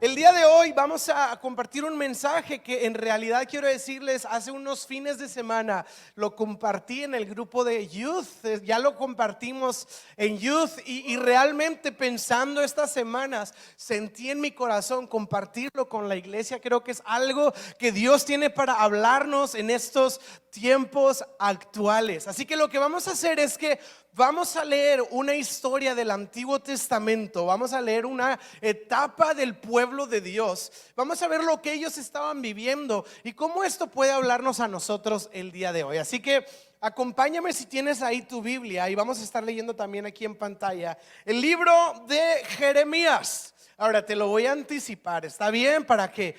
El día de hoy vamos a compartir un mensaje que en realidad quiero decirles, hace unos fines de semana lo compartí en el grupo de Youth, ya lo compartimos en Youth y realmente pensando estas semanas sentí en mi corazón compartirlo con la iglesia. Creo que es algo que Dios tiene para hablarnos en estos tiempos actuales. Así que lo que vamos a hacer es que vamos a leer una historia del Antiguo Testamento, vamos a leer una etapa del pueblo de Dios, vamos a ver lo que ellos estaban viviendo y cómo esto puede hablarnos a nosotros el día de hoy. Así que acompáñame si tienes ahí tu Biblia y vamos a estar leyendo también aquí en pantalla el libro de Jeremías. Ahora te lo voy a anticipar, ¿está bien? Para que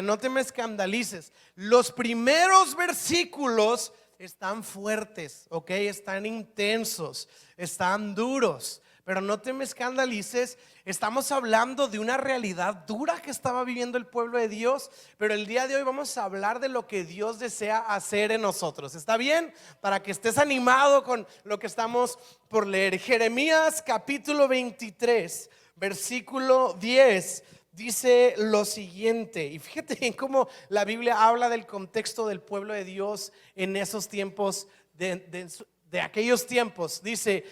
no te me escandalices. Los primeros versículos están fuertes, ok, están intensos, están duros, pero no te me escandalices. Estamos hablando de una realidad dura que estaba viviendo el pueblo de Dios, pero el día de hoy vamos a hablar de lo que Dios desea hacer en nosotros. ¿Está bien? Para que estés animado con lo que estamos por leer. Jeremías capítulo 23, versículo 10. Dice lo siguiente, y fíjate bien cómo la Biblia habla del contexto del pueblo de Dios en esos tiempos, de aquellos tiempos. Dice,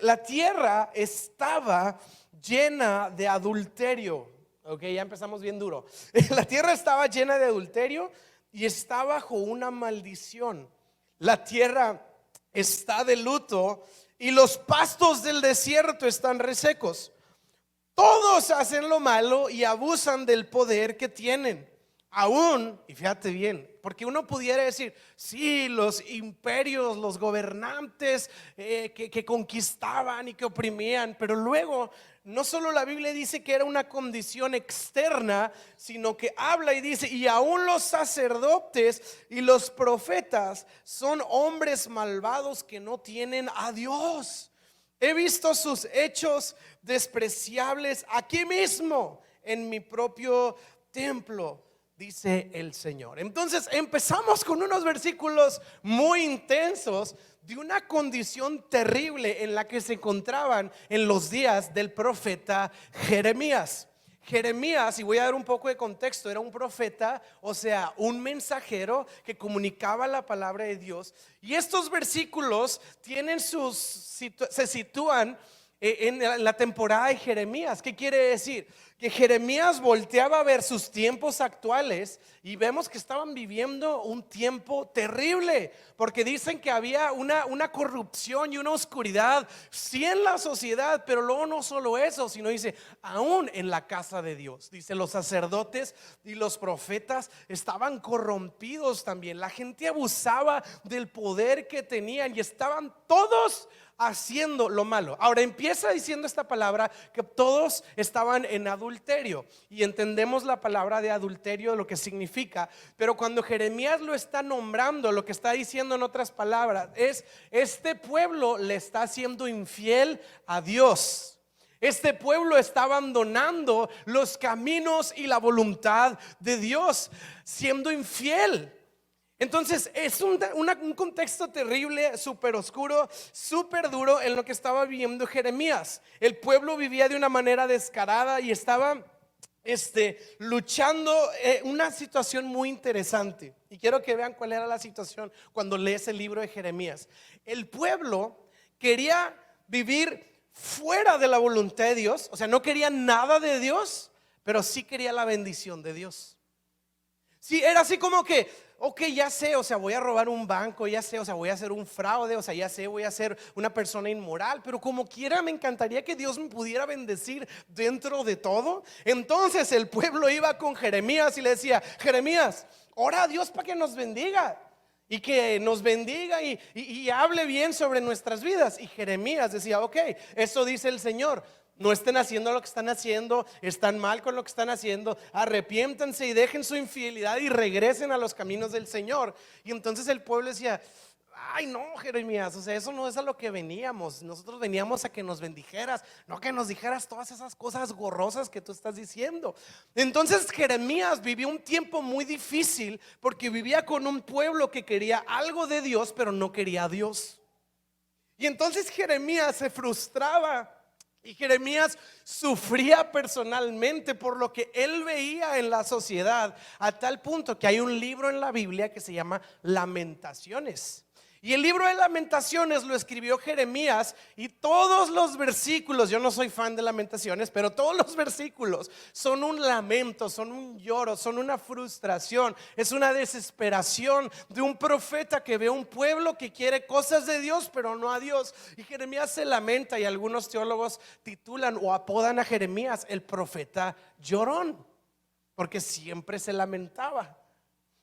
la tierra estaba llena de adulterio. Ok, ya empezamos bien duro. La tierra estaba llena de adulterio y está bajo una maldición. La tierra está de luto y los pastos del desierto están resecos. Todos hacen lo malo y abusan del poder que tienen. Aún, y fíjate bien, porque uno pudiera decir, sí, los imperios, los gobernantes que conquistaban y que oprimían, pero luego no solo la Biblia dice que era una condición externa, sino que habla y dice, y aún los sacerdotes y los profetas son hombres malvados que no tienen a Dios. He visto sus hechos despreciables aquí mismo en mi propio templo, dice el Señor. Entonces empezamos con unos versículos muy intensos de una condición terrible en la que se encontraban en los días del profeta Jeremías. Jeremías, y voy a dar un poco de contexto, era un profeta, o sea, un mensajero que comunicaba la palabra de Dios. Y estos versículos tienen se sitúan en la temporada de Jeremías. ¿Qué quiere decir? Que Jeremías volteaba a ver sus tiempos actuales y vemos que estaban viviendo un tiempo terrible, porque dicen que había una corrupción y una oscuridad, sí, en la sociedad, pero luego no solo eso, sino dice, aún en la casa de Dios. Dice, los sacerdotes y los profetas estaban corrompidos también. La gente abusaba del poder que tenían y estaban todos haciendo lo malo. Ahora empieza diciendo esta palabra que todos estaban en adulterio, y entendemos la palabra de adulterio, lo que significa, pero cuando Jeremías lo está nombrando, lo que está diciendo en otras palabras es: este pueblo le está siendo infiel a Dios. Este pueblo está abandonando los caminos y la voluntad de Dios, siendo infiel. Entonces es un contexto terrible, súper oscuro, súper duro en lo que estaba viviendo Jeremías. El pueblo vivía de una manera descarada y estaba luchando una situación muy interesante. Y quiero que vean cuál era la situación cuando lees el libro de Jeremías. El pueblo quería vivir fuera de la voluntad de Dios, o sea, no quería nada de Dios, pero sí quería la bendición de Dios. Sí, era así como que, ok, ya sé, o sea, voy a robar un banco, ya sé, o sea, voy a hacer un fraude, o sea, ya sé, voy a ser una persona inmoral, pero como quiera me encantaría que Dios me pudiera bendecir dentro de todo. Entonces el pueblo iba con Jeremías y le decía: Jeremías, ora a Dios para que nos bendiga, y que nos bendiga y hable bien sobre nuestras vidas. Y Jeremías decía: ok, eso dice el Señor. No estén haciendo lo que están haciendo, están mal con lo que están haciendo, arrepiéntanse y dejen su infidelidad y regresen a los caminos del Señor. Y entonces el pueblo decía: ay no, Jeremías, o sea, eso no es a lo que veníamos. Nosotros veníamos a que nos bendijeras, no que nos dijeras todas esas cosas gorrosas que tú estás diciendo. Entonces Jeremías vivió un tiempo muy difícil, porque vivía con un pueblo que quería algo de Dios pero no quería a Dios. Y entonces Jeremías se frustraba Y Jeremías sufría personalmente por lo que él veía en la sociedad, a tal punto que hay un libro en la Biblia que se llama Lamentaciones. Y el libro de Lamentaciones lo escribió Jeremías, y todos los versículos, yo no soy fan de Lamentaciones, pero todos los versículos son un lamento, son un lloro, son una frustración, es una desesperación de un profeta que ve un pueblo que quiere cosas de Dios, pero no a Dios. Y Jeremías se lamenta, y algunos teólogos titulan o apodan a Jeremías el profeta llorón, porque siempre se lamentaba.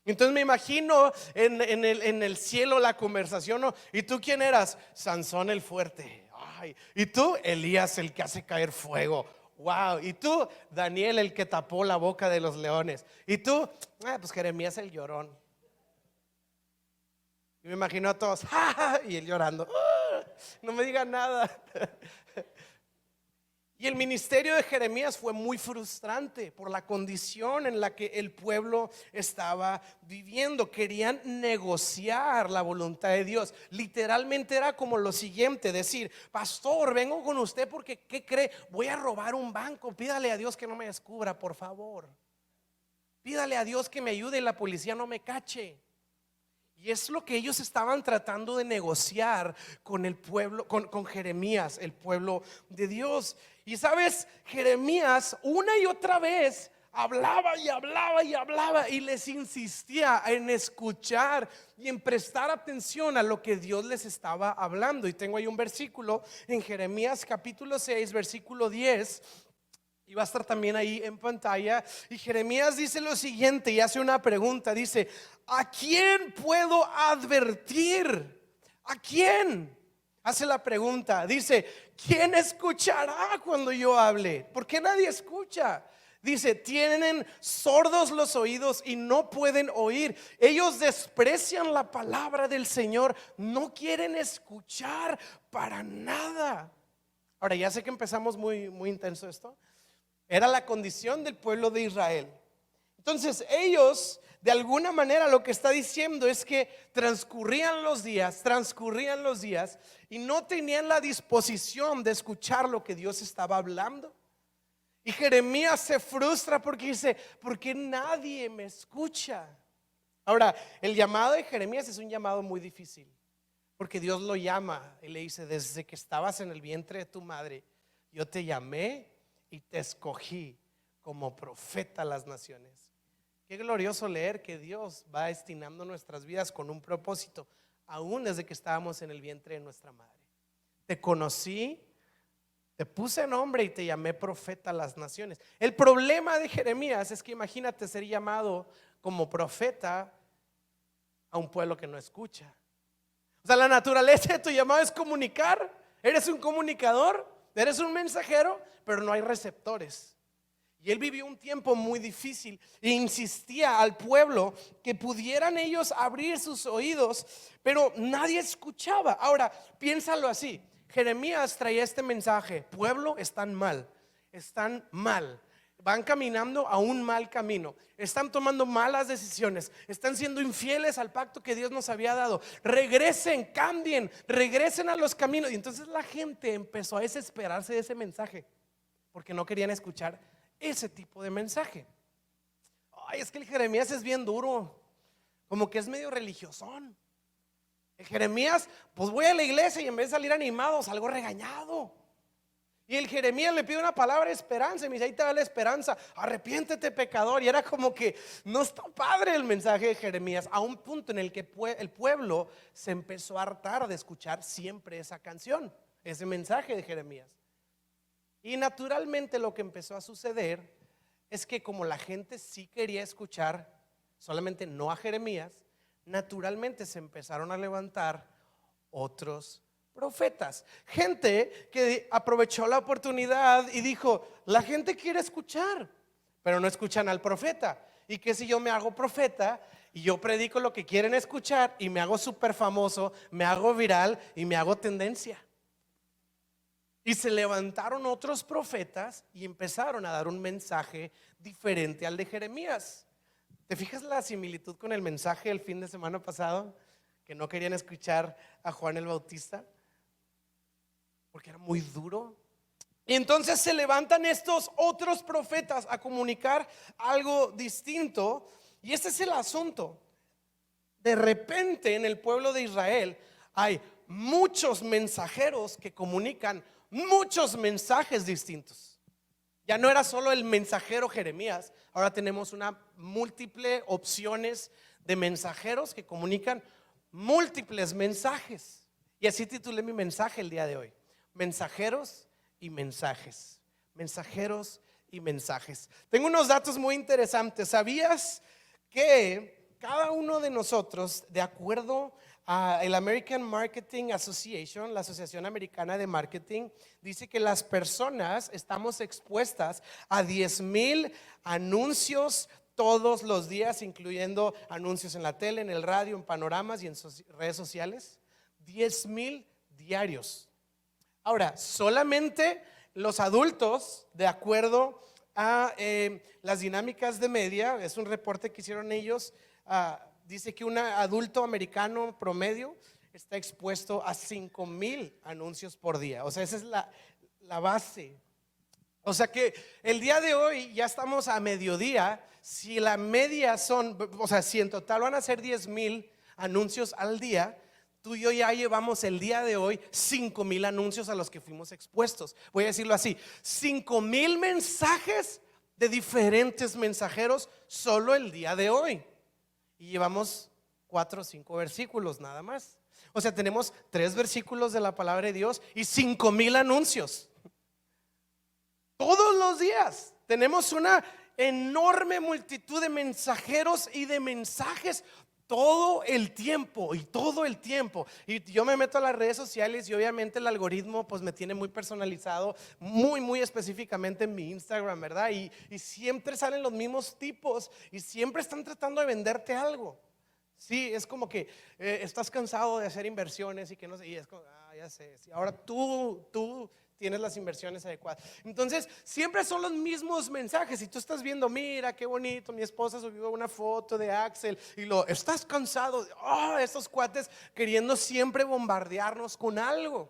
Entonces me imagino en el cielo la conversación, ¿no? ¿Y tú quién eras? Sansón el fuerte. Ay. ¿Y tú? Elías el que hace caer fuego. Wow. ¿Y tú? Daniel el que tapó la boca de los leones. ¿Y tú? Pues Jeremías el llorón. Y me imagino a todos, ¡ja, ja! Y él llorando, ¡ah! No me diga nada. Y el ministerio de Jeremías fue muy frustrante por la condición en la que el pueblo estaba viviendo. Querían negociar la voluntad de Dios. Literalmente era como lo siguiente: decir, pastor, vengo con usted porque, ¿qué cree? Voy a robar un banco. Pídale a Dios que no me descubra, por favor. Pídale a Dios que me ayude y la policía no me cache. Y es lo que ellos estaban tratando de negociar con el pueblo, con Jeremías, el pueblo de Dios. Y sabes, Jeremías una y otra vez hablaba y hablaba y hablaba, y les insistía en escuchar y en prestar atención a lo que Dios les estaba hablando. Y tengo ahí un versículo en Jeremías capítulo 6, versículo 10. Y va a estar también ahí en pantalla. Y Jeremías dice lo siguiente, y hace una pregunta. Dice: ¿a quién puedo advertir? ¿A quién? Hace la pregunta. Dice: ¿quién escuchará cuando yo hable? ¿Por qué nadie escucha? Dice: tienen sordos los oídos y no pueden oír. Ellos desprecian la palabra del Señor, no quieren escuchar para nada. Ahora, ya sé que empezamos muy intenso esto. Era la condición del pueblo de Israel. Entonces ellos, de alguna manera, lo que está diciendo es que transcurrían los días y no tenían la disposición de escuchar lo que Dios estaba hablando. Y Jeremías se frustra porque dice: ¿por qué nadie me escucha? Ahora, el llamado de Jeremías es un llamado muy difícil, porque Dios lo llama y le dice: desde que estabas en el vientre de tu madre, yo te llamé y te escogí como profeta a las naciones. Qué glorioso leer que Dios va destinando nuestras vidas con un propósito, aún desde que estábamos en el vientre de nuestra madre. Te conocí, te puse nombre y te llamé profeta a las naciones. El problema de Jeremías es que imagínate ser llamado como profeta a un pueblo que no escucha. O sea, la naturaleza de tu llamado es comunicar. Eres un comunicador, eres un mensajero, pero no hay receptores. Y él vivió un tiempo muy difícil e insistía al pueblo que pudieran ellos abrir sus oídos, pero nadie escuchaba. Ahora, piénsalo así: Jeremías traía este mensaje: pueblo, están mal, van caminando a un mal camino, están tomando malas decisiones, están siendo infieles al pacto que Dios nos había dado. Regresen, cambien, regresen a los caminos. Y entonces la gente empezó a desesperarse de ese mensaje, porque no querían escuchar ese tipo de mensaje. Ay, es que el Jeremías es bien duro, como que es medio religiosón. El Jeremías, pues voy a la iglesia y en vez de salir animado, salgo regañado. Y el Jeremías le pide una palabra de esperanza y me dice: ahí te da la esperanza, arrepiéntete, pecador. Y era como que no está padre el mensaje de Jeremías, a un punto en el que el pueblo se empezó a hartar de escuchar siempre esa canción, ese mensaje de Jeremías. Y naturalmente lo que empezó a suceder es que, como la gente sí quería escuchar solamente no a Jeremías, naturalmente se empezaron a levantar otros profetas, gente que aprovechó la oportunidad y dijo: la gente quiere escuchar, pero no escuchan al profeta. ¿Y qué si yo me hago profeta y yo predico lo que quieren escuchar y me hago súper famoso, me hago viral y me hago tendencia? Y se levantaron otros profetas y empezaron a dar un mensaje diferente al de Jeremías. ¿Te fijas la similitud con el mensaje del fin de semana pasado? Que no querían escuchar a Juan el Bautista porque era muy duro. Y entonces se levantan estos otros profetas a comunicar algo distinto. Y este es el asunto. De repente en el pueblo de Israel hay muchos mensajeros que comunican muchos mensajes distintos. Ya no era solo el mensajero Jeremías, ahora tenemos una múltiple opciones de mensajeros que comunican múltiples mensajes. Y así titulé mi mensaje el día de hoy: mensajeros y mensajes. Mensajeros y mensajes. Tengo unos datos muy interesantes. ¿Sabías que cada uno de nosotros, de acuerdo a el American Marketing Association, la Asociación Americana de Marketing, dice que las personas estamos expuestas a 10,000 anuncios todos los días, incluyendo anuncios en la tele, en el radio, en panoramas y en redes sociales? 10,000 diarios. Ahora, solamente los adultos, de acuerdo a las dinámicas de media, es un reporte que hicieron ellos, dice que un adulto americano promedio está expuesto a 5,000 anuncios por día. O sea, esa es la base. O sea que el día de hoy ya estamos a mediodía. Si la media son, o sea, si en total van a ser 10,000 anuncios al día, tú y yo ya llevamos el día de hoy 5,000 anuncios a los que fuimos expuestos. Voy a decirlo así: 5,000 mensajes de diferentes mensajeros solo el día de hoy. Y llevamos 4 o 5 versículos nada más. O sea, tenemos 3 versículos de la palabra de Dios y 5,000 anuncios. Todos los días tenemos una enorme multitud de mensajeros y de mensajes todo el tiempo y todo el tiempo. Y yo me meto a las redes sociales y obviamente el algoritmo pues me tiene muy personalizado, muy específicamente en mi Instagram, ¿verdad? Y siempre salen los mismos tipos y siempre están tratando de venderte algo. Sí, es como que estás cansado de hacer inversiones y que no sé, y es como, ya sé, sí, ahora tú tienes las inversiones adecuadas. Entonces siempre son los mismos mensajes. Y tú estás viendo, mira qué bonito, mi esposa subió una foto de Axel, y estás cansado de estos cuates queriendo siempre bombardearnos con algo.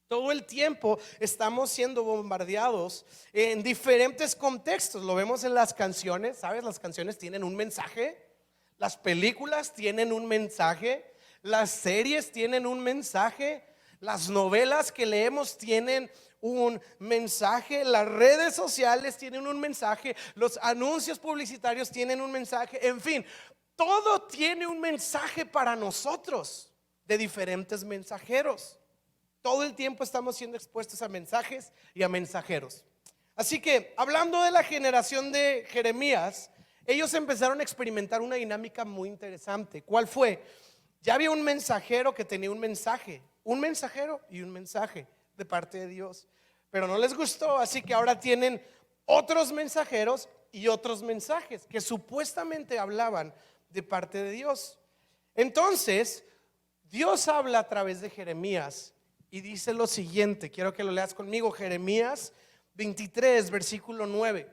Todo el tiempo estamos siendo bombardeados en diferentes contextos. Lo vemos en las canciones, ¿sabes? Las canciones tienen un mensaje, las películas tienen un mensaje, las series tienen un mensaje, las novelas que leemos tienen un mensaje, las redes sociales tienen un mensaje, los anuncios publicitarios tienen un mensaje. En fin, todo tiene un mensaje para nosotros de diferentes mensajeros. Todo el tiempo estamos siendo expuestos a mensajes y a mensajeros. Así que, hablando de la generación de Jeremías, ellos empezaron a experimentar una dinámica muy interesante. ¿Cuál fue? Ya había un mensajero que tenía un mensaje, un mensajero y un mensaje de parte de Dios, pero no les gustó, así que ahora tienen otros mensajeros y otros mensajes que supuestamente hablaban de parte de Dios. Entonces Dios habla a través de Jeremías y dice lo siguiente. Quiero que lo leas conmigo: Jeremías 23 versículo 9.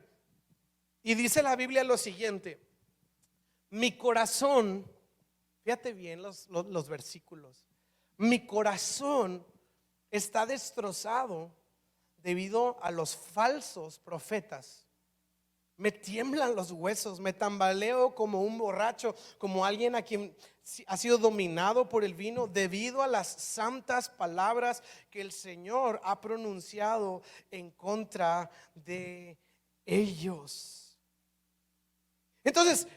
Y dice la Biblia lo siguiente: mi corazón, fíjate bien los versículos, mi corazón está destrozado debido a los falsos profetas. Me tiemblan los huesos, me tambaleo como un borracho, como alguien a quien ha sido dominado por el vino, debido a las santas palabras que el Señor ha pronunciado en contra de ellos. Entonces,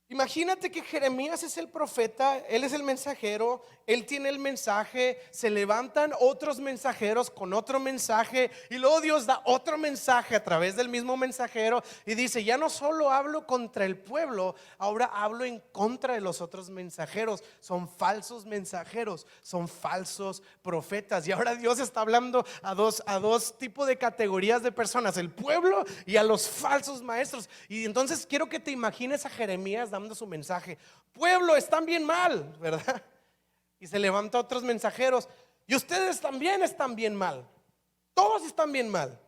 imagínate que Jeremías es el profeta, él es el mensajero, él tiene el mensaje, se levantan otros mensajeros con otro mensaje y luego Dios da otro mensaje a través del mismo mensajero y dice: ya no solo hablo contra el pueblo, ahora hablo en contra de los otros mensajeros. Son falsos mensajeros, son falsos profetas. Y ahora Dios está hablando a dos tipos de categorías de personas: el pueblo y a los falsos maestros. Y entonces quiero que te imagines a Jeremías dando su mensaje: pueblo, están bien mal, ¿verdad? Y se levanta otros mensajeros: y ustedes también están bien mal, todos están bien mal.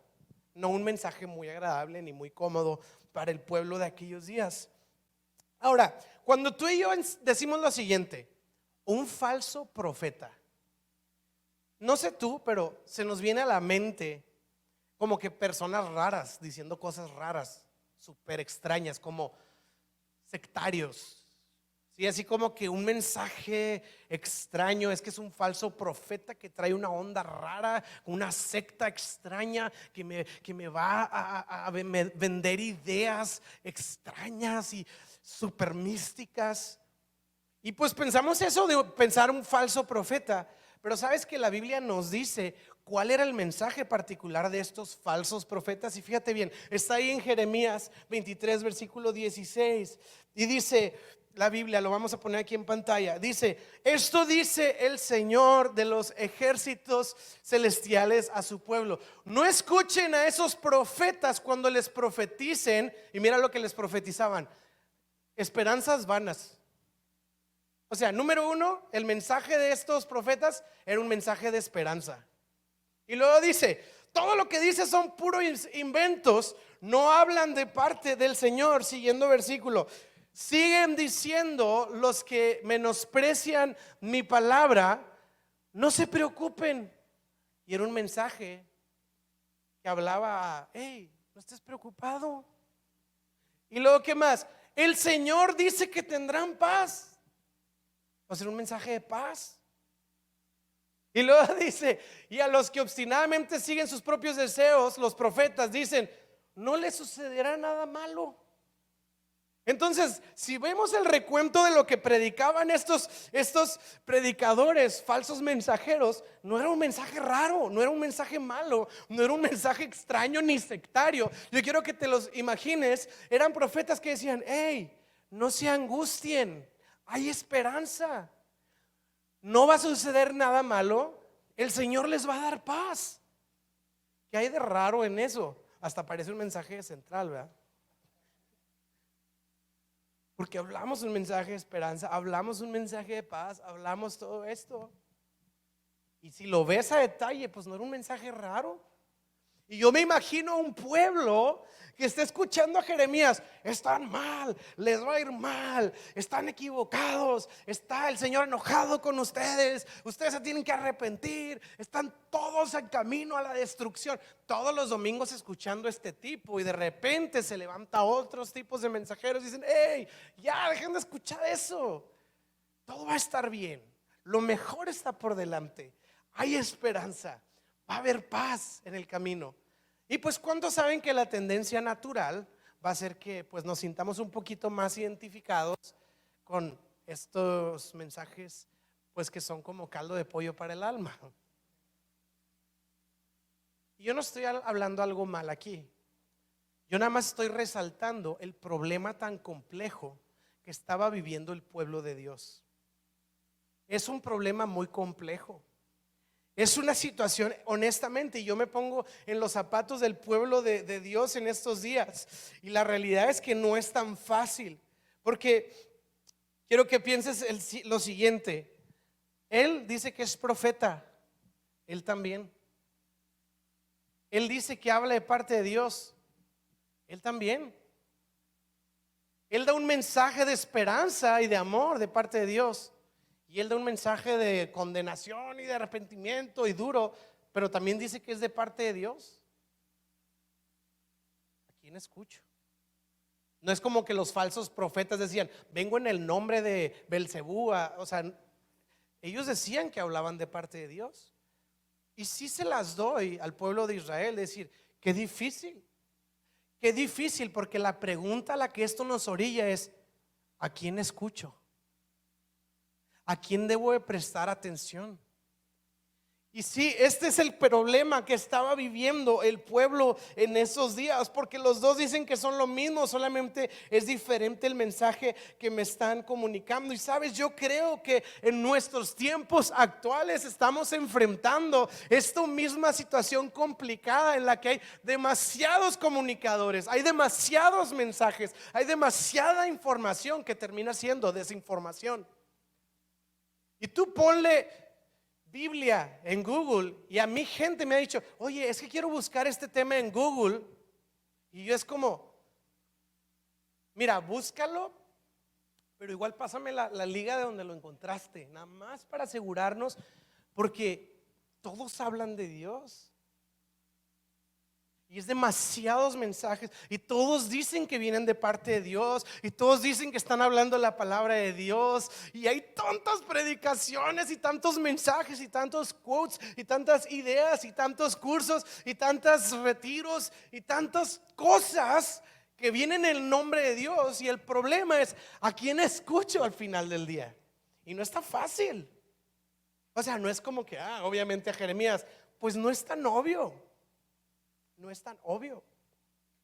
No un mensaje muy agradable ni muy cómodo para el pueblo de aquellos días. Ahora, cuando tú y yo decimos lo siguiente: un falso profeta, no sé tú, pero se nos viene a la mente como que personas raras diciendo cosas raras, súper extrañas, como sectarios. Sí, así como que un mensaje extraño, es que es un falso profeta que trae una onda rara, una secta extraña que me va a vender ideas extrañas y súper místicas. Y pues pensamos eso de pensar un falso profeta, pero sabes que la Biblia nos dice cuál era el mensaje particular de estos falsos profetas. Y fíjate bien, está ahí en Jeremías 23 versículo 16 y dice la Biblia, lo vamos a poner aquí en pantalla, dice: esto dice el Señor de los ejércitos celestiales a su pueblo: no escuchen a esos profetas cuando les profeticen. Y mira lo que les profetizaban: esperanzas vanas. O sea, número uno, el mensaje de estos profetas era un mensaje de esperanza. Y luego dice: todo lo que dice son puros inventos, no hablan de parte del Señor. Siguiendo versículo: siguen diciendo los que menosprecian mi palabra, no se preocupen. Y era un mensaje que hablaba: hey, no estés preocupado. Y luego, ¿qué más? El Señor dice que tendrán paz. Va a ser un mensaje de paz. Y luego dice: y a los que obstinadamente siguen sus propios deseos, los profetas dicen: no les sucederá nada malo. Entonces, si vemos el recuento de lo que predicaban estos predicadores, falsos mensajeros, no era un mensaje raro, no era un mensaje malo, no era un mensaje extraño ni sectario. Yo quiero que te los imagines. Eran profetas que decían: hey, no se angustien, hay esperanza, no va a suceder nada malo, el Señor les va a dar paz. ¿Qué hay de raro en eso? Hasta parece un mensaje central, ¿verdad? Porque hablamos un mensaje de esperanza, hablamos un mensaje de paz, hablamos todo esto. Y si lo ves a detalle, pues no era un mensaje raro. Y yo me imagino un pueblo que está escuchando a Jeremías: están mal, les va a ir mal, están equivocados, está el Señor enojado con ustedes, ustedes se tienen que arrepentir, están todos en camino a la destrucción. Todos los domingos escuchando este tipo, y de repente se levanta otros tipos de mensajeros y dicen: hey, ya dejen de escuchar eso, todo va a estar bien, lo mejor está por delante, hay esperanza, va a haber paz en el camino. Y pues, ¿cuántos saben que la tendencia natural va a ser que pues nos sintamos un poquito más identificados con estos mensajes, pues que son como caldo de pollo para el alma? Y yo no estoy hablando algo mal aquí, yo nada más estoy resaltando el problema tan complejo que estaba viviendo el pueblo de Dios. Es un problema muy complejo. Es una situación, honestamente, yo me pongo en los zapatos del pueblo de Dios en estos días, y la realidad es que no es tan fácil. Porque quiero que pienses lo siguiente: él dice que es profeta, él también. Él dice que habla de parte de Dios, él también. Él da un mensaje de esperanza y de amor de parte de Dios, y él da un mensaje de condenación y de arrepentimiento y duro, pero también dice que es de parte de Dios. ¿A quién escucho? No es como que los falsos profetas decían: vengo en el nombre de Belcebú. O sea, ellos decían que hablaban de parte de Dios. Y sí se las doy al pueblo de Israel, decir: qué difícil, porque la pregunta a la que esto nos orilla es: ¿a quién escucho? ¿A quién debo de prestar atención? Y sí, este es el problema que estaba viviendo el pueblo en esos días, porque los dos dicen que son lo mismo, solamente es diferente el mensaje que me están comunicando. Y sabes, yo creo que en nuestros tiempos actuales estamos enfrentando esta misma situación complicada, en la que hay demasiados comunicadores, hay demasiados mensajes, hay demasiada información que termina siendo desinformación. Y tú ponle Biblia en Google, y a mí gente me ha dicho: oye, es que quiero buscar este tema en Google. Y yo es como: mira, búscalo, pero igual pásame la liga de donde lo encontraste, nada más para asegurarnos, porque todos hablan de Dios. Y es demasiados mensajes y todos dicen que vienen de parte de Dios y todos dicen que están hablando la palabra de Dios, y hay tantas predicaciones y tantos mensajes y tantos quotes y tantas ideas y tantos cursos y tantos retiros y tantas cosas que vienen en el nombre de Dios, y el problema es a quién escucho al final del día. Y no está fácil. O sea, no es como que obviamente a Jeremías, pues no es tan obvio. No es tan obvio,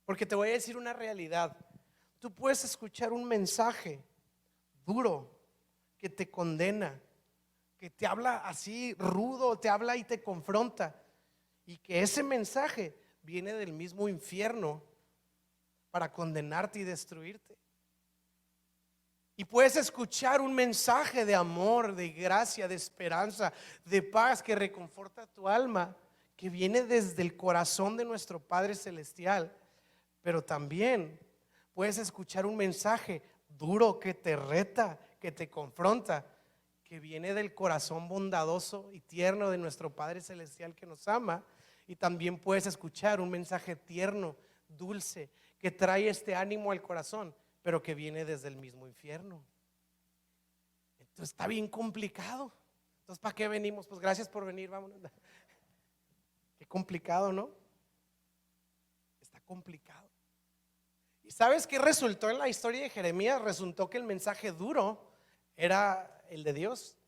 porque te voy a decir una realidad. Tú puedes escuchar un mensaje duro que te condena, que te habla así rudo, te habla y te confronta, y que ese mensaje viene del mismo infierno para condenarte y destruirte. Y puedes escuchar un mensaje de amor, de gracia, de esperanza, de paz, que reconforta tu alma, que viene desde el corazón de nuestro Padre Celestial. Pero también puedes escuchar un mensaje duro que te reta, que te confronta, que viene del corazón bondadoso y tierno de nuestro Padre Celestial que nos ama. Y también puedes escuchar un mensaje tierno, dulce, que trae este ánimo al corazón, pero que viene desde el mismo infierno. Entonces está bien complicado. Entonces, ¿para qué venimos? Pues gracias por venir, vámonos. Qué complicado, ¿no? Está complicado. ¿Y sabes qué resultó en la historia de Jeremías? Resultó que el mensaje duro era el de Dios.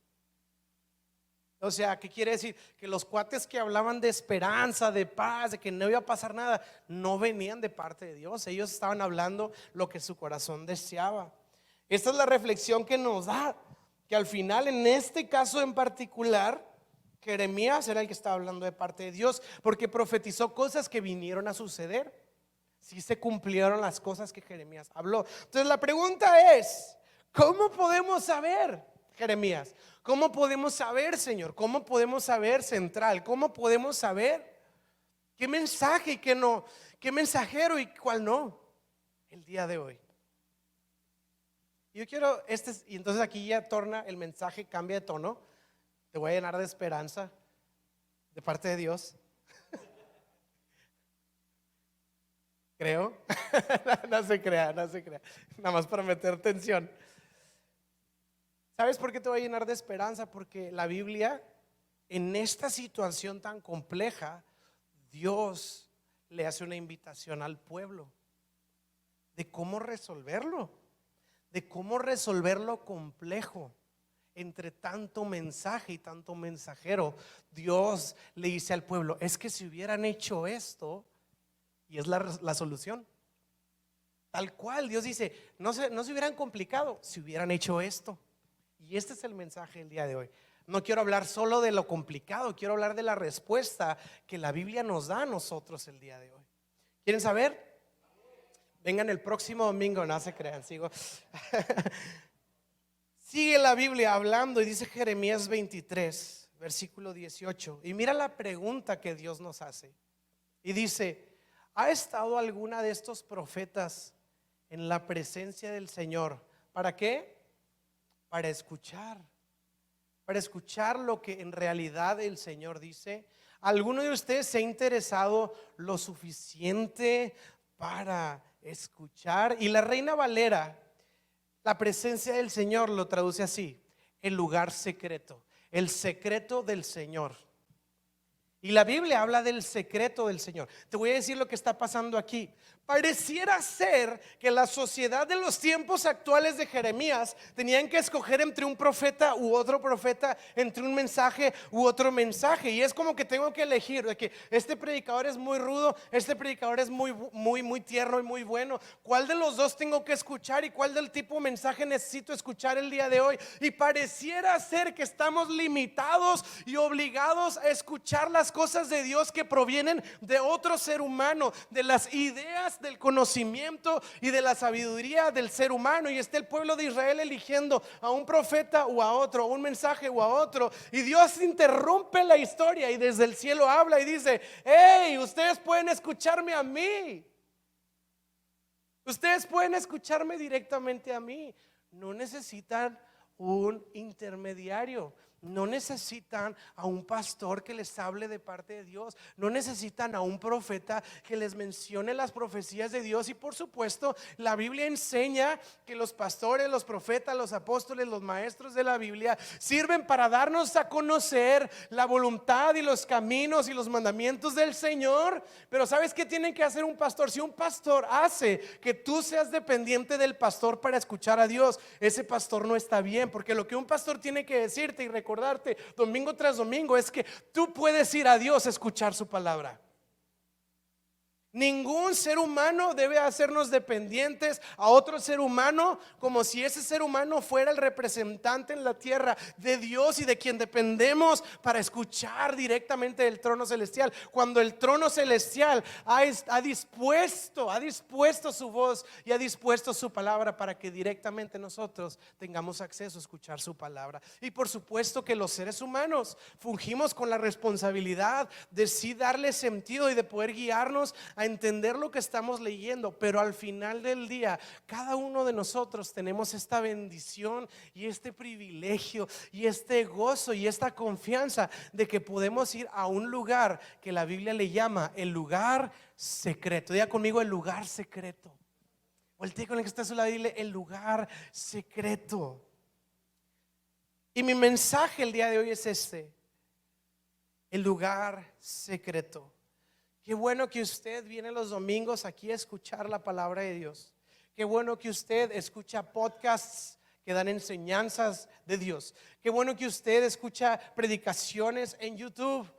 O sea, ¿qué quiere decir? Que los cuates que hablaban de esperanza, de paz, de que no iba a pasar nada, no venían de parte de Dios. Ellos estaban hablando lo que su corazón deseaba. Esta es la reflexión que nos da, que al final, en este caso en particular, Jeremías era el que estaba hablando de parte de Dios, porque profetizó cosas que vinieron a suceder. Sí se cumplieron las cosas que Jeremías habló. Entonces la pregunta es, ¿cómo podemos saber, Jeremías? ¿Cómo podemos saber, Señor? ¿Cómo podemos saber, Central? ¿Cómo podemos saber qué mensaje y qué no, qué mensajero y cuál no el día de hoy? Yo quiero, y entonces aquí ya torna el mensaje, cambia de tono. Te voy a llenar de esperanza de parte de Dios. Creo. No se crea, no se crea. Nada más para meter tensión. ¿Sabes por qué te voy a llenar de esperanza? Porque la Biblia, en esta situación tan compleja, Dios le hace una invitación al pueblo de cómo resolverlo, de cómo resolver lo complejo. Entre tanto mensaje y tanto mensajero, Dios le dice al pueblo, es que si hubieran hecho esto, y es la solución. Tal cual, Dios dice, no se hubieran complicado si hubieran hecho esto. Y este es el mensaje del día de hoy. No quiero hablar solo de lo complicado, quiero hablar de la respuesta que la Biblia nos da a nosotros el día de hoy. ¿Quieren saber? Vengan el próximo domingo, no se crean, sigo. Sigue la Biblia hablando y dice Jeremías 23, versículo 18. Y mira la pregunta que Dios nos hace. Y dice, ¿ha estado alguna de estos profetas en la presencia del Señor? ¿Para qué? Para escuchar lo que en realidad el Señor dice. ¿Alguno de ustedes se ha interesado lo suficiente para escuchar? Y la Reina Valera, la presencia del Señor, lo traduce así: el lugar secreto, el secreto del Señor. Y la Biblia habla del secreto del Señor. Te voy a decir lo que está pasando aquí. Pareciera ser que la sociedad de los tiempos actuales de Jeremías tenían que escoger entre un profeta u otro profeta, entre un mensaje u otro mensaje. Y es como que tengo que elegir de que este predicador es muy rudo, este predicador es muy tierno y muy bueno. ¿Cuál de los dos tengo que escuchar y cuál del tipo de mensaje necesito escuchar el día de hoy? Y pareciera ser que estamos limitados y obligados a escuchar las cosas de Dios que provienen de otro ser humano, de las ideas, del conocimiento y de la sabiduría del ser humano. Y está el pueblo de Israel eligiendo a un profeta o a otro, a un mensaje o a otro. Y Dios interrumpe la historia y desde el cielo habla y dice: hey, ustedes pueden escucharme a mí. Ustedes pueden escucharme directamente a mí. No necesitan un intermediario. no necesitan a un pastor que les hable de parte de Dios, no necesitan a un profeta que les mencione las profecías de Dios. Y por supuesto, la Biblia enseña que los pastores, los profetas, los apóstoles, los maestros de la Biblia sirven para darnos a conocer la voluntad y los caminos y los mandamientos del Señor. Pero ¿sabes qué tiene que hacer un pastor? Si un pastor hace que tú seas dependiente del pastor para escuchar a Dios, ese pastor no está bien, porque lo que un pastor tiene que decirte y recordarte domingo tras domingo es que tú puedes ir a Dios a escuchar su palabra. Ningún ser humano debe hacernos dependientes a otro ser humano, como si ese ser humano fuera el representante en la tierra de Dios y de quien dependemos para escuchar directamente del trono celestial. Cuando el trono celestial ha dispuesto su voz y ha dispuesto su palabra para que directamente nosotros tengamos acceso a escuchar su palabra. Y por supuesto que los seres humanos fungimos con la responsabilidad de sí darle sentido y de poder guiarnos a entender lo que estamos leyendo, pero al final del día cada uno de nosotros tenemos esta bendición y este privilegio y este gozo y esta confianza de que podemos ir a un lugar que la Biblia le llama el lugar secreto. Diga conmigo, el lugar secreto. Voltea con el que está a su lado y dile, el lugar secreto. Y mi mensaje el día de hoy es este: el lugar secreto. Qué bueno que usted viene los domingos aquí a escuchar la palabra de Dios. Qué bueno que usted escucha podcasts que dan enseñanzas de Dios. Qué bueno que usted escucha predicaciones en YouTube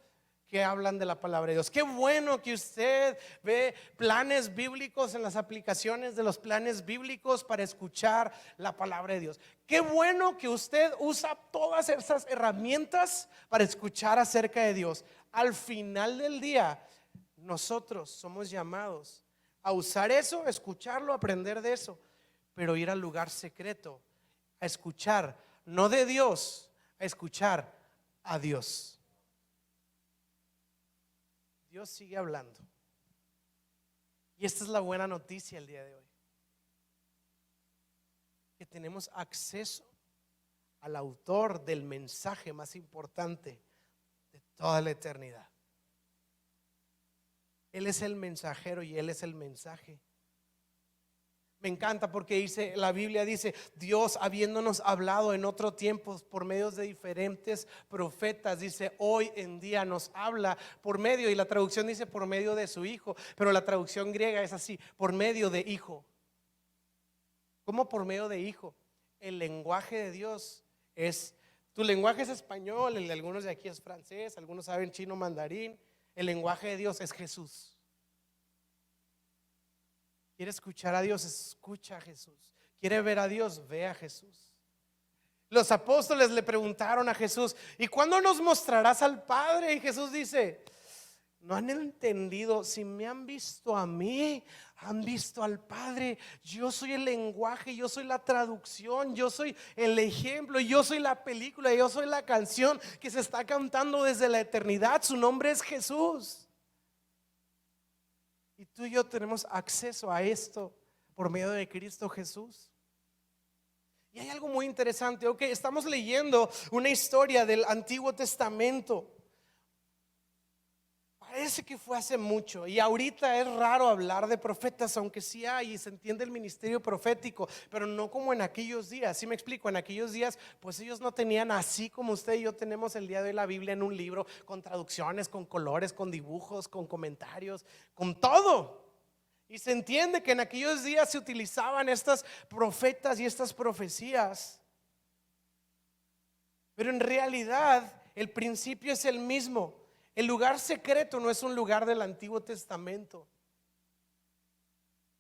que hablan de la palabra de Dios. Qué bueno que usted ve planes bíblicos en las aplicaciones de los planes bíblicos para escuchar la palabra de Dios. Qué bueno que usted usa todas esas herramientas para escuchar acerca de Dios. Al final del día, nosotros somos llamados a usar eso, a escucharlo, a aprender de eso, pero ir al lugar secreto, a escuchar, no de Dios, a escuchar a Dios. Dios sigue hablando. Y esta es la buena noticia el día de hoy: que tenemos acceso al autor del mensaje más importante de toda la eternidad. Él es el mensajero y Él es el mensaje. Me encanta porque la Biblia dice, Dios habiéndonos hablado en otro tiempo por medio de diferentes profetas, dice, hoy en día nos habla por medio, y la traducción dice por medio de su Hijo, pero la traducción griega es así, por medio de Hijo. ¿Cómo por medio de Hijo? El lenguaje de Dios tu lenguaje es español, el de algunos de aquí es francés, algunos saben chino, mandarín. El lenguaje de Dios es Jesús. ¿Quiere escuchar a Dios? Escucha a Jesús. ¿Quiere ver a Dios? Ve a Jesús. Los apóstoles le preguntaron a Jesús, ¿y cuándo nos mostrarás al Padre? Y Jesús dice, no han entendido. Si me han visto a mí, han visto al Padre. Yo soy el lenguaje, yo soy la traducción, yo soy el ejemplo, yo soy la película, yo soy la canción que se está cantando desde la eternidad. Su nombre es Jesús. Y tú y yo tenemos acceso a esto por medio de Cristo Jesús. Y hay algo muy interesante. Estamos leyendo una historia del Antiguo Testamento. Parece que fue hace mucho y ahorita es raro hablar de profetas, aunque sí hay y se entiende el ministerio profético, pero no como en aquellos días. ¿Sí me explico? En aquellos días pues ellos no tenían, así como usted y yo tenemos el día de hoy, la Biblia en un libro con traducciones, con colores, con dibujos, con comentarios, con todo. Y se entiende que en aquellos días se utilizaban estas profetas y estas profecías, pero en realidad el principio es el mismo. El lugar secreto no es un lugar del Antiguo Testamento.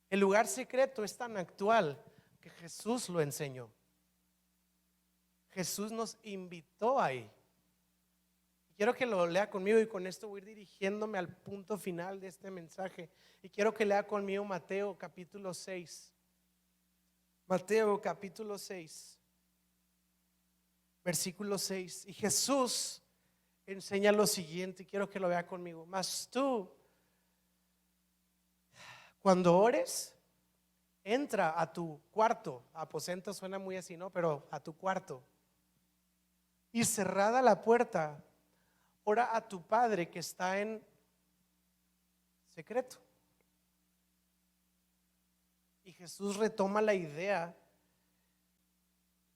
El lugar secreto es tan actual que Jesús lo enseñó. Jesús nos invitó ahí. Quiero que lo lea conmigo y con esto voy a ir dirigiéndome al punto final de este mensaje. Y quiero que lea conmigo Mateo capítulo 6. Mateo capítulo 6, versículo 6. Y Jesús enseña lo siguiente, quiero que lo vea conmigo. Mas tú, cuando ores, entra a tu cuarto. Aposento suena muy así, ¿no? Pero a tu cuarto. y cerrada la puerta, ora a tu Padre que está en secreto. Y Jesús retoma la idea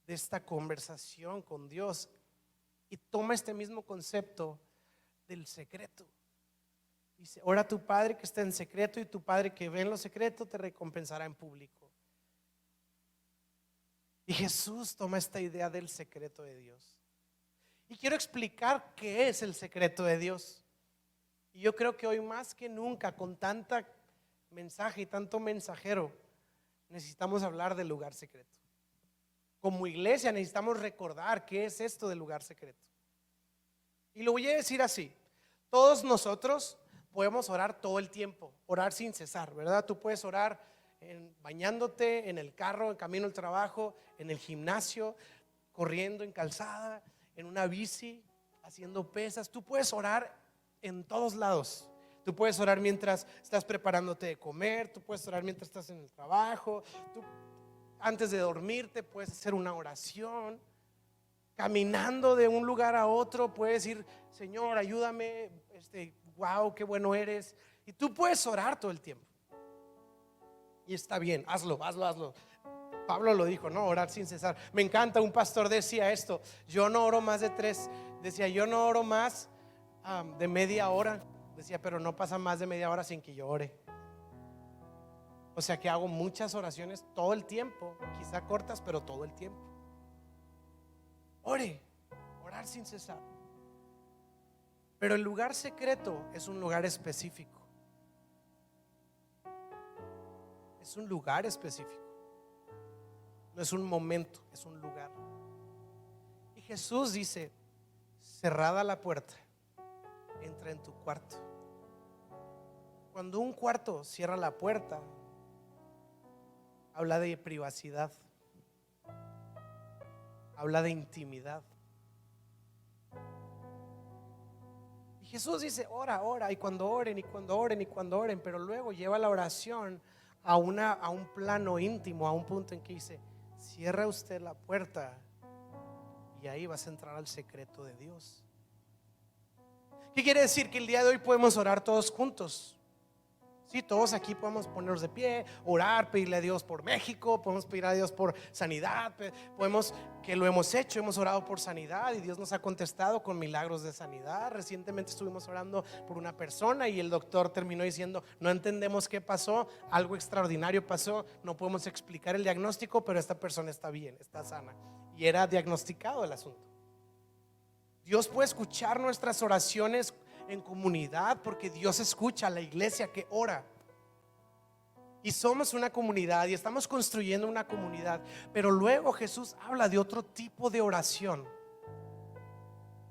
de esta conversación con Dios y toma este mismo concepto del secreto. Dice, ora a tu Padre que está en secreto, y tu Padre que ve en lo secreto te recompensará en público. Y Jesús toma esta idea del secreto de Dios. Y quiero explicar qué es el secreto de Dios. Y yo creo que hoy más que nunca, con tanta mensaje y tanto mensajero, necesitamos hablar del lugar secreto. Como iglesia necesitamos recordar qué es esto del lugar secreto. Y lo voy a decir así: todos nosotros podemos orar todo el tiempo, orar sin cesar, ¿verdad? Tú puedes orar bañándote, en el carro, en camino al trabajo, en el gimnasio, corriendo en calzada, en una bici, haciendo pesas. Tú puedes orar en todos lados. Tú puedes orar mientras estás preparándote de comer, tú puedes orar mientras estás en el trabajo, antes de dormirte puedes hacer una oración. Caminando de un lugar a otro puedes decir, Señor, ayúdame, wow, qué bueno eres. Y tú puedes orar todo el tiempo. Y está bien, hazlo. Pablo lo dijo, no, orar sin cesar. Me encanta, un pastor decía esto: yo no oro más de yo no oro más de media hora. Decía, pero no pasa más de media hora sin que yo ore. O sea que hago muchas oraciones todo el tiempo, quizá cortas, pero todo el tiempo. Orar sin cesar. Pero el lugar secreto es un lugar específico. Es un lugar específico. No es un momento, es un lugar. Y Jesús dice, cerrada la puerta, entra en tu cuarto. Cuando un cuarto cierra la puerta, habla de privacidad, habla de intimidad. Y Jesús dice, ora, y cuando oren, pero luego lleva la oración a un plano íntimo, a un punto en que dice, cierra usted la puerta y ahí vas a entrar al secreto de Dios. ¿Qué quiere decir? Que el día de hoy podemos orar todos juntos. Sí, todos aquí podemos ponernos de pie, orar, pedirle a Dios por México, podemos pedir a Dios por sanidad, que lo hemos hecho, hemos orado por sanidad y Dios nos ha contestado con milagros de sanidad. Recientemente estuvimos orando por una persona y el doctor terminó diciendo, no entendemos qué pasó, algo extraordinario pasó, no podemos explicar el diagnóstico, pero esta persona está bien, está sana. Y era diagnosticado el asunto. Dios puede escuchar nuestras oraciones en comunidad, porque Dios escucha a la iglesia que ora. Y somos una comunidad y estamos construyendo una comunidad. Pero luego Jesús habla de otro tipo de oración,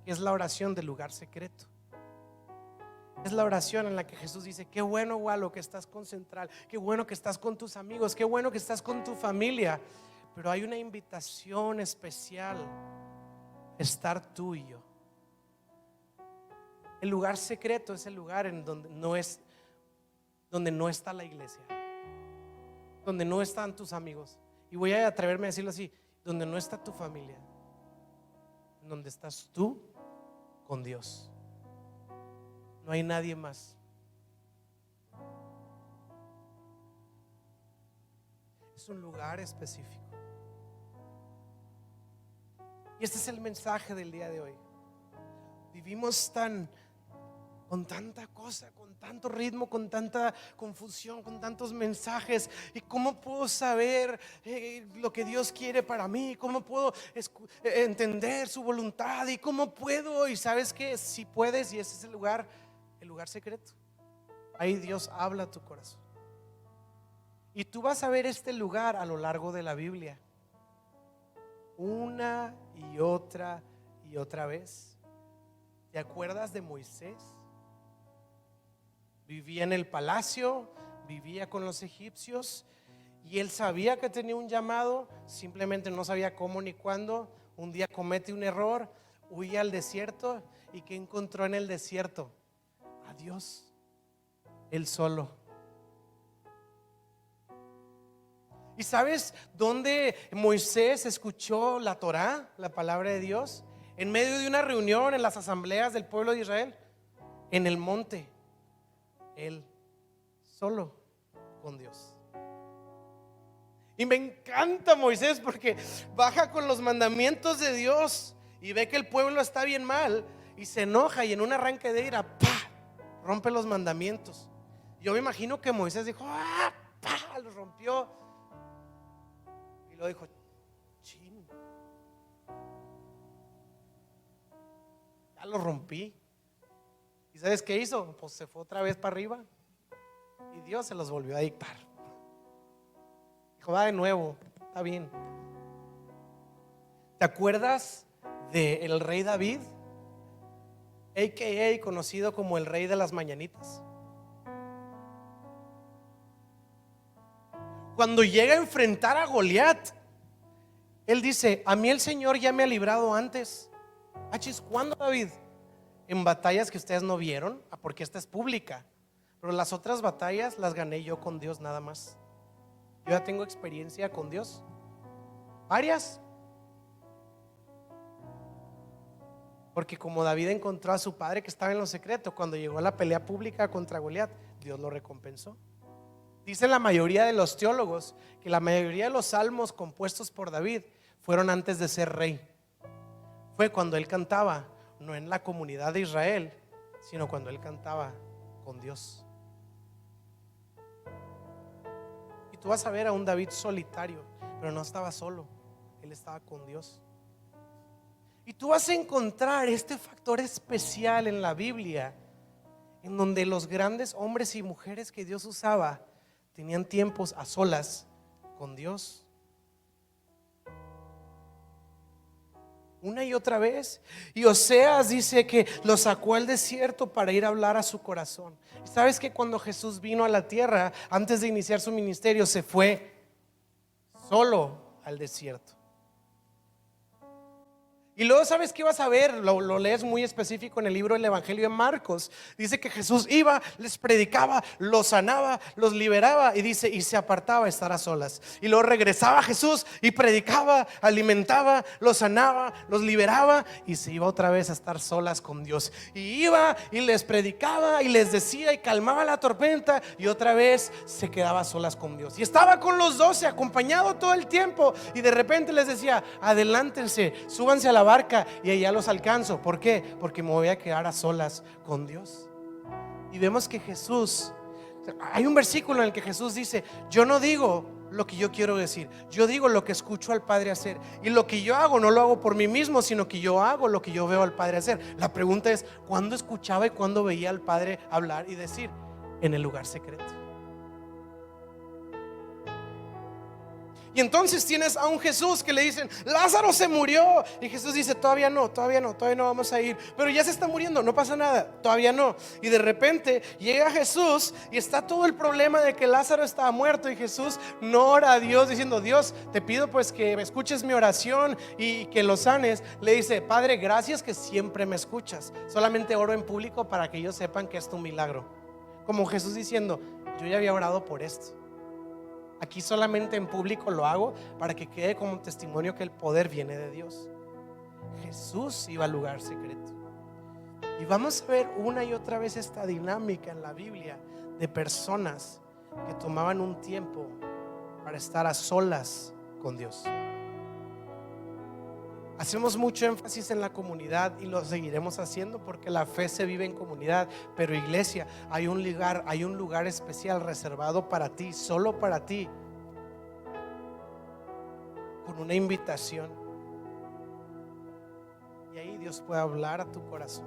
que es la oración del lugar secreto. Es la oración en la que Jesús dice, qué bueno, Walo, que estás con Central, qué bueno que estás con tus amigos, qué bueno que estás con tu familia. Pero hay una invitación especial: estar tú y yo. El lugar secreto es el lugar en donde no está la iglesia, donde no están tus amigos, y voy a atreverme a decirlo así, donde no está tu familia, donde estás tú con Dios. No hay nadie más. Es un lugar específico. Y este es el mensaje del día de hoy. Vivimos con tanta cosa, con tanto ritmo, con tanta confusión, con tantos mensajes. ¿Y cómo puedo saber lo que Dios quiere para mí? ¿Cómo puedo entender su voluntad? ¿Y cómo puedo? Y sabes que si puedes, y ese es el lugar secreto. Ahí Dios habla a tu corazón. Y tú vas a ver este lugar a lo largo de la Biblia, una y otra vez. ¿Te acuerdas de Moisés? Vivía en el palacio, vivía con los egipcios, y él sabía que tenía un llamado, simplemente no sabía cómo ni cuándo. Un día comete un error, huye al desierto, y ¿qué encontró en el desierto? A Dios, él solo. ¿Y sabes dónde Moisés escuchó la Torá, la palabra de Dios? en medio de una reunión en las asambleas del pueblo de Israel, en el monte, él solo con Dios. Y me encanta Moisés porque baja con los mandamientos de Dios y ve que el pueblo está bien mal y se enoja, y en un arranque de ira, ¡pah!, rompe los mandamientos. Yo me imagino que Moisés dijo, ¡ah!, ¡pah!, los rompió. Y lo dijo, chin, ya lo rompí. ¿Y sabes qué hizo? Pues se fue otra vez para arriba y Dios se los volvió a dictar. Dijo, va de nuevo, está bien. ¿Te acuerdas del rey David? AKA conocido como el rey de las mañanitas. Cuando llega a enfrentar a Goliat, él dice, a mí el Señor ya me ha librado antes. Achis, ¿cuándo, David? En batallas que ustedes no vieron, porque esta es pública, pero las otras batallas las gané yo con Dios nada más. Yo ya tengo experiencia con Dios, varias. Porque como David encontró a su padre que estaba en lo secreto, cuando llegó a la pelea pública contra Goliat, Dios lo recompensó. Dicen la mayoría de los teólogos que la mayoría de los salmos compuestos por David fueron antes de ser rey. Fue cuando él cantaba, no en la comunidad de Israel, sino cuando él cantaba con Dios. Y tú vas a ver a un David solitario, pero no estaba solo, él estaba con Dios. Y tú vas a encontrar este factor especial en la Biblia, en donde los grandes hombres y mujeres que Dios usaba tenían tiempos a solas con Dios. Una y otra vez. Y Oseas dice que lo sacó al desierto para ir a hablar a su corazón. Y sabes que cuando Jesús vino a la tierra, antes de iniciar su ministerio, se fue solo al desierto. Y luego, ¿sabes qué vas a ver? Lo lees muy específico en el libro del Evangelio de Marcos. Dice que Jesús iba, les predicaba, los sanaba, los liberaba, y dice, y se apartaba a estar a solas. Y luego regresaba Jesús y predicaba, alimentaba, los sanaba, los liberaba, y se iba otra vez a estar solas con Dios. Y iba y les predicaba y les decía y calmaba la tormenta, y otra vez se quedaba solas con Dios. Y estaba con los 12 acompañado todo el tiempo, y de repente les decía, adelántense, súbanse a la barca y allá los alcanzo. ¿Por qué? Porque me voy a quedar a solas con Dios. Y vemos que Jesús, hay un versículo en el que Jesús dice, yo no digo lo que yo quiero decir, yo digo lo que escucho al Padre hacer, y lo que yo hago no lo hago por mí mismo, sino que yo hago lo que yo veo al Padre hacer. La pregunta es, ¿cuándo escuchaba y cuándo veía al Padre hablar y decir? En el lugar secreto. Y entonces tienes a un Jesús que le dicen, Lázaro se murió, y Jesús dice, todavía no vamos a ir, pero ya se está muriendo, no pasa nada, todavía no. Y de repente llega Jesús y está todo el problema de que Lázaro estaba muerto, y Jesús no ora a Dios diciendo, Dios, te pido pues que me escuches mi oración y que lo sanes. Le dice, Padre, gracias que siempre me escuchas, solamente oro en público para que ellos sepan que es tu milagro. Como Jesús diciendo, yo ya había orado por esto, aquí solamente en público lo hago para que quede como testimonio que el poder viene de Dios. Jesús iba al lugar secreto. Y vamos a ver una y otra vez esta dinámica en la Biblia de personas que tomaban un tiempo para estar a solas con Dios. Hacemos mucho énfasis en la comunidad y lo seguiremos haciendo porque la fe se vive en comunidad. Pero iglesia, hay un lugar especial reservado para ti, solo para ti, con una invitación. Y ahí Dios puede hablar a tu corazón.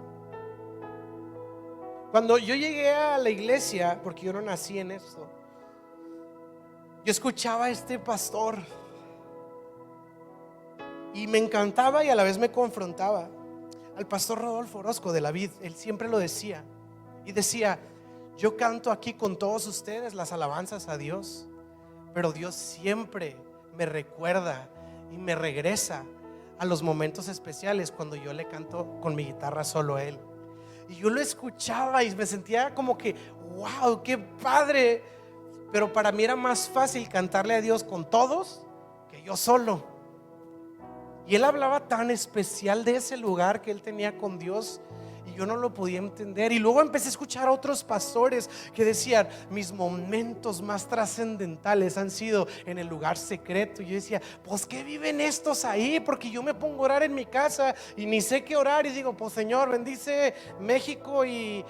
Cuando yo llegué a la iglesia, porque yo no nací en esto, yo escuchaba a este pastor y me encantaba y a la vez me confrontaba. Al pastor Rodolfo Orozco de la Vid, él siempre lo decía. Y decía, yo canto aquí con todos ustedes las alabanzas a Dios, pero Dios siempre me recuerda y me regresa a los momentos especiales cuando yo le canto con mi guitarra solo a él. Y yo lo escuchaba y me sentía como que, wow, qué padre. Pero para mí era más fácil cantarle a Dios con todos que yo solo. Y él hablaba tan especial de ese lugar que él tenía con Dios, y yo no lo podía entender. Y luego empecé a escuchar a otros pastores que decían: mis momentos más trascendentales han sido en el lugar secreto. Y yo decía: pues ¿qué viven estos ahí? Porque yo me pongo a orar en mi casa y ni sé qué orar, y digo: pues Señor, bendice México y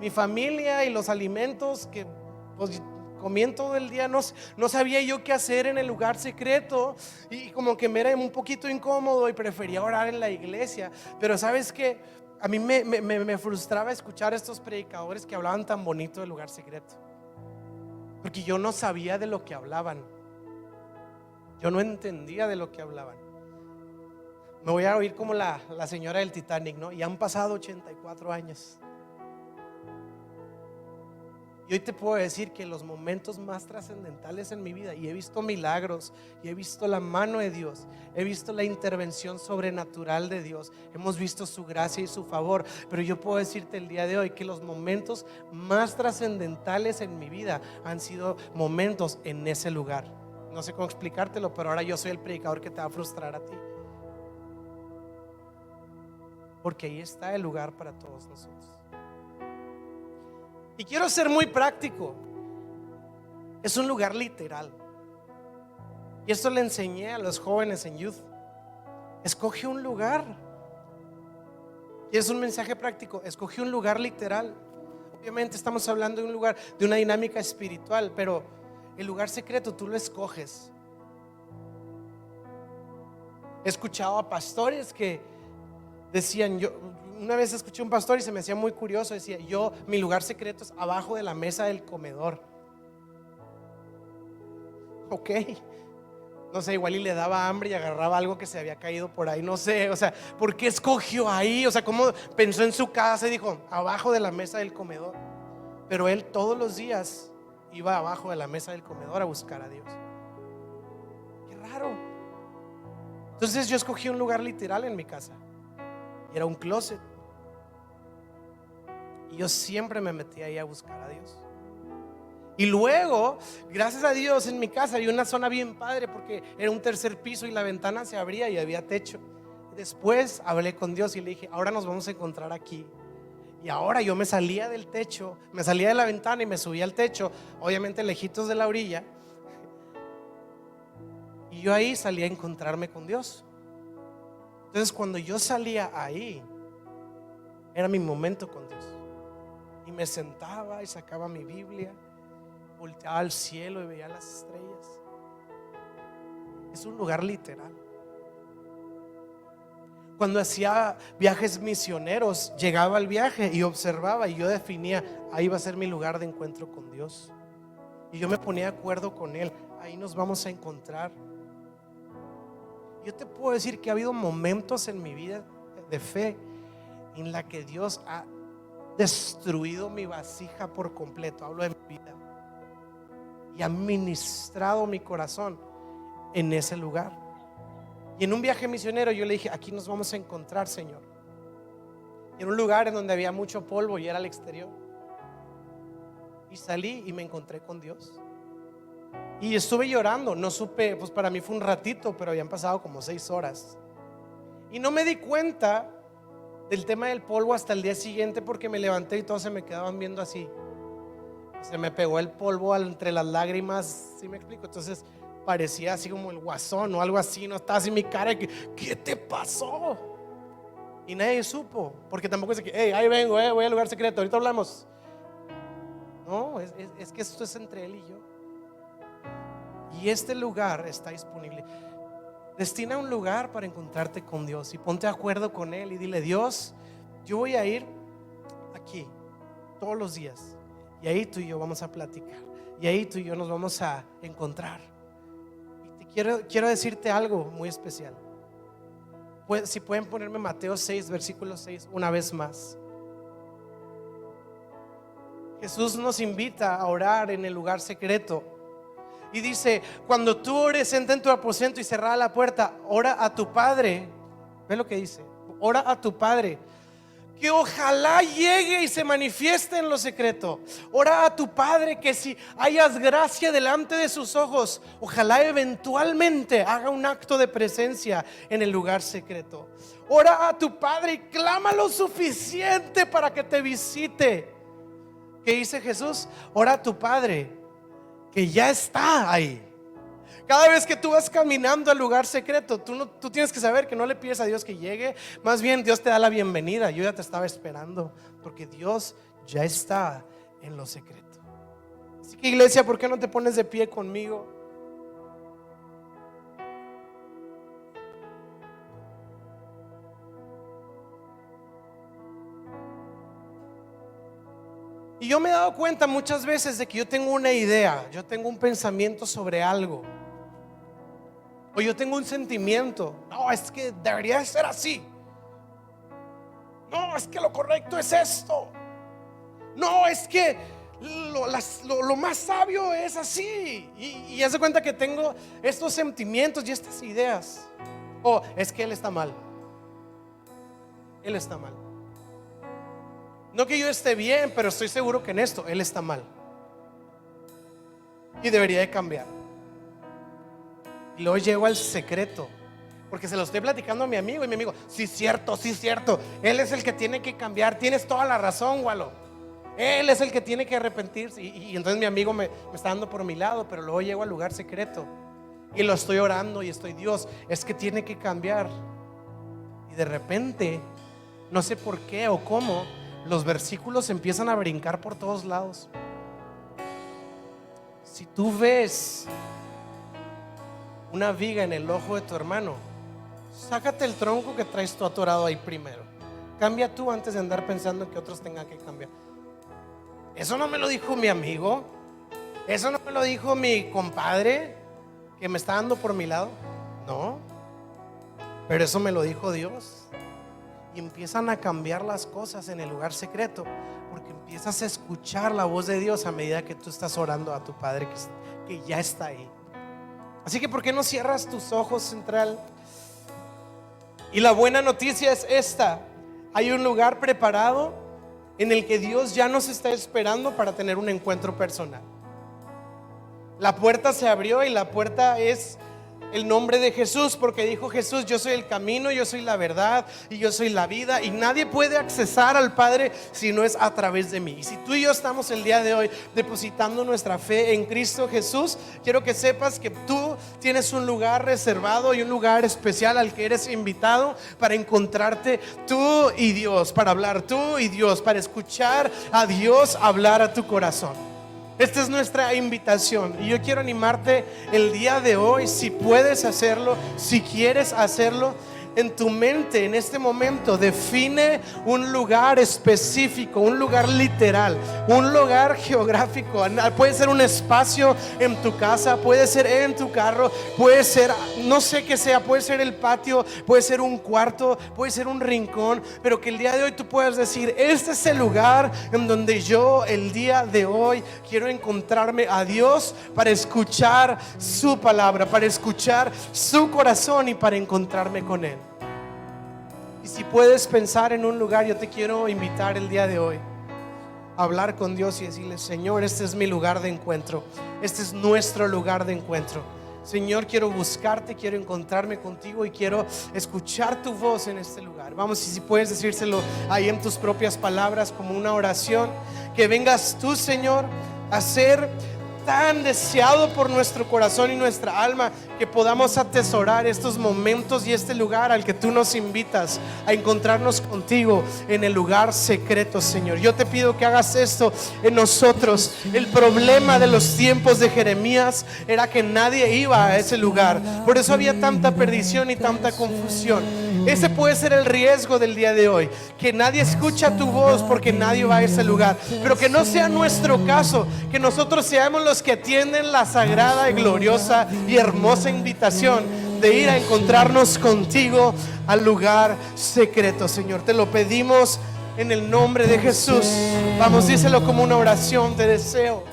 mi familia y los alimentos que pues comí en todo el día. No sabía yo qué hacer en el lugar secreto, y como que me era un poquito incómodo y prefería orar en la iglesia. Pero ¿sabes qué? A mí me frustraba escuchar a estos predicadores que hablaban tan bonito del lugar secreto, porque yo no sabía de lo que hablaban. Yo no entendía de lo que hablaban. Me voy a oír como la señora del Titanic, ¿no? Y han pasado 84 años. Y hoy te puedo decir que los momentos más trascendentales en mi vida, y he visto milagros, y he visto la mano de Dios, he visto la intervención sobrenatural de Dios, hemos visto su gracia y su favor. Pero yo puedo decirte el día de hoy que los momentos más trascendentales en mi vida han sido momentos en ese lugar. No sé cómo explicártelo, pero ahora yo soy el predicador que te va a frustrar a ti, porque ahí está el lugar para todos nosotros. Y quiero ser muy práctico. Es un lugar literal. Y esto le enseñé a los jóvenes en Youth. Escoge un lugar. Y es un mensaje práctico. Escoge un lugar literal. Obviamente estamos hablando de un lugar, de una dinámica espiritual, pero el lugar secreto tú lo escoges. He escuchado a pastores que decían, una vez escuché a un pastor y se me hacía muy curioso, decía: mi lugar secreto es abajo de la mesa del comedor. Ok, no sé, igual y le daba hambre y agarraba algo que se había caído por ahí, no sé, o sea, ¿por qué escogió ahí? O sea, ¿cómo pensó en su casa y dijo abajo de la mesa del comedor? Pero él todos los días iba abajo de la mesa del comedor a buscar a Dios. Qué raro. Entonces yo escogí un lugar literal en mi casa, y era un closet. Y yo siempre me metí ahí a buscar a Dios. Y luego, gracias a Dios, en mi casa había una zona bien padre, porque era un tercer piso y la ventana se abría y había techo. Después hablé con Dios y le dije: ahora nos vamos a encontrar aquí. Y ahora yo me salía del techo, me salía de la ventana y me subía al techo, obviamente lejitos de la orilla. Y yo ahí salía a encontrarme con Dios. Entonces cuando yo salía ahí, era mi momento con Dios. Y me sentaba y sacaba mi Biblia, volteaba al cielo y veía las estrellas. Es un lugar literal. Cuando hacía viajes misioneros, llegaba al viaje y observaba, y yo definía: ahí va a ser mi lugar de encuentro con Dios. Y yo me ponía de acuerdo con Él: ahí nos vamos a encontrar. Yo te puedo decir que ha habido momentos en mi vida de fe en la que Dios ha destruido mi vasija por completo. Hablo de mi vida. Y ha ministrado mi corazón en ese lugar. Y en un viaje misionero yo le dije: aquí nos vamos a encontrar, Señor. Y en un lugar en donde había mucho polvo y era al exterior. Y salí y me encontré con Dios. Y estuve llorando, no supe, pues para mí fue un ratito, pero habían pasado como 6 horas. Y no me di cuenta del tema del polvo hasta el día siguiente, porque me levanté y todos se me quedaban viendo así. Se me pegó el polvo entre las lágrimas, ¿sí me explico? Entonces parecía así como el Guasón o algo así, no estaba así mi cara. ¿Qué te pasó? Y nadie supo, porque tampoco es que: hey, ahí vengo, voy al lugar secreto, ahorita hablamos. No, es que esto es entre él y yo. Y este lugar está disponible. Destina un lugar para encontrarte con Dios y ponte de acuerdo con Él y dile: Dios, yo voy a ir aquí todos los días, y ahí tú y yo vamos a platicar, y ahí tú y yo nos vamos a encontrar. Y quiero decirte algo muy especial. Pues, si pueden ponerme Mateo 6, versículo 6 una vez más. Jesús nos invita a orar en el lugar secreto. Y dice: cuando tú ores, entra en tu aposento y cerrada la puerta, ora a tu Padre. Ve lo que dice: ora a tu Padre que ojalá llegue y se manifieste en lo secreto. Ora a tu Padre que si hayas gracia delante de sus ojos, ojalá eventualmente haga un acto de presencia en el lugar secreto. Ora a tu Padre y clama lo suficiente para que te visite. ¿Qué dice Jesús? Ora a tu Padre que ya está ahí. Cada vez que tú vas caminando al lugar secreto, tú tienes que saber que no le pides a Dios que llegue. Más bien Dios te da la bienvenida. Yo ya te estaba esperando, porque Dios ya está en lo secreto. Así que, iglesia, ¿por qué no te pones de pie conmigo? Y yo me he dado cuenta muchas veces de que yo tengo una idea, yo tengo un pensamiento sobre algo, o yo tengo un sentimiento. No, es que debería ser así. No, es que lo correcto es esto. No, es que lo más sabio es así. Y haz de cuenta que tengo estos sentimientos y estas ideas. Oh, es que él está mal. Él está mal. No que yo esté bien, pero estoy seguro que en esto él está mal y debería de cambiar. Y luego llego al secreto, porque se lo estoy platicando a mi amigo, y mi amigo, sí, cierto, él es el que tiene que cambiar. Tienes toda la razón, Walo. Él es el que tiene que arrepentirse. Y entonces mi amigo me está dando por mi lado, pero luego llego al lugar secreto y lo estoy orando y estoy: Dios, es que tiene que cambiar. Y de repente, no sé por qué o cómo, los versículos empiezan a brincar por todos lados. Si tú ves una viga en el ojo de tu hermano, sácate el tronco que traes tú atorado ahí primero. Cambia tú antes de andar pensando que otros tengan que cambiar. Eso no me lo dijo mi amigo, eso no me lo dijo mi compadre que me está dando por mi lado. No, pero eso me lo dijo Dios. Y empiezan a cambiar las cosas en el lugar secreto, porque empiezas a escuchar la voz de Dios a medida que tú estás orando a tu Padre que ya está ahí. Así que, ¿por qué no cierras tus ojos, Central? Y la buena noticia es esta: hay un lugar preparado en el que Dios ya nos está esperando para tener un encuentro personal. La puerta se abrió, y la puerta es el nombre de Jesús, porque dijo Jesús: yo soy el camino, yo soy la verdad y yo soy la vida, y nadie puede accesar al Padre si no es a través de mí. Y si tú y yo estamos el día de hoy depositando nuestra fe en Cristo Jesús, quiero que sepas que tú tienes un lugar reservado y un lugar especial al que eres invitado para encontrarte tú y Dios, para hablar tú y Dios, para escuchar a Dios hablar a tu corazón. Esta es nuestra invitación, y yo quiero animarte el día de hoy, si puedes hacerlo, si quieres hacerlo, en tu mente en este momento define un lugar específico, un lugar literal, un lugar geográfico. Puede ser un espacio en tu casa, puede ser en tu carro, puede ser, no sé qué sea, puede ser el patio, puede ser un cuarto, puede ser un rincón, pero que el día de hoy tú puedas decir: este es el lugar en donde yo el día de hoy quiero encontrarme a Dios para escuchar su palabra, para escuchar su corazón y para encontrarme con Él. Y si puedes pensar en un lugar, yo te quiero invitar el día de hoy a hablar con Dios y decirle: Señor, este es mi lugar de encuentro, este es nuestro lugar de encuentro. Señor, quiero buscarte, quiero encontrarme contigo y quiero escuchar tu voz en este lugar. Vamos, y si puedes decírselo ahí en tus propias palabras como una oración, que vengas tú, Señor, a ser tan deseado por nuestro corazón y nuestra alma, que podamos atesorar estos momentos y este lugar al que tú nos invitas a encontrarnos contigo en el lugar secreto, Señor. Yo te pido que hagas esto en nosotros. El problema de los tiempos de Jeremías era que nadie iba a ese lugar, por eso había tanta perdición y tanta confusión. Ese puede ser el riesgo del día de hoy, que nadie escucha tu voz porque nadie va a ese lugar, pero que no sea nuestro caso, que nosotros seamos los que atienden la sagrada y gloriosa y hermosa invitación de ir a encontrarnos contigo al lugar secreto, Señor. Te lo pedimos en el nombre de Jesús. Vamos, díselo como una oración: te deseo